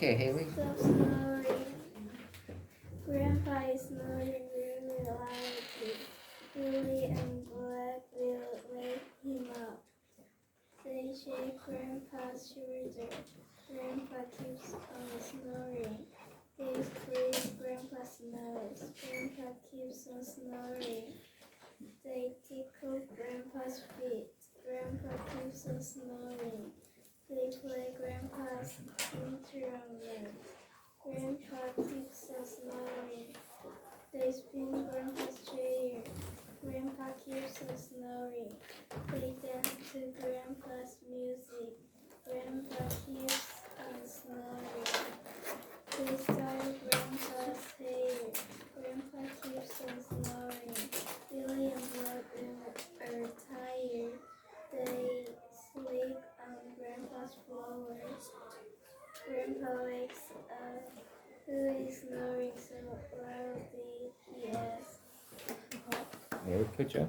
Okay, Haley. Stop snoring. Grandpa is snoring really loudly. Billy and Black will wake him up. They shake Grandpa's shoulder. Grandpa keeps on snoring. They squeeze Grandpa's nose. Grandpa keeps on snoring. They tickle Grandpa's feet. Grandpa keeps on snoring. They play Grandpa's instrument. Grandpa keeps on snoring. They spin Grandpa's chair. Grandpa keeps on snoring. They dance to Grandpa's music. Grandpa keeps on snoring. They style Grandpa's hair. Grandpa keeps on snoring. Billy and Bob are tired. They sleep on Grandpa's floor. Grandpa wakes up. Who is snoring so loudly? He asks. Very good job.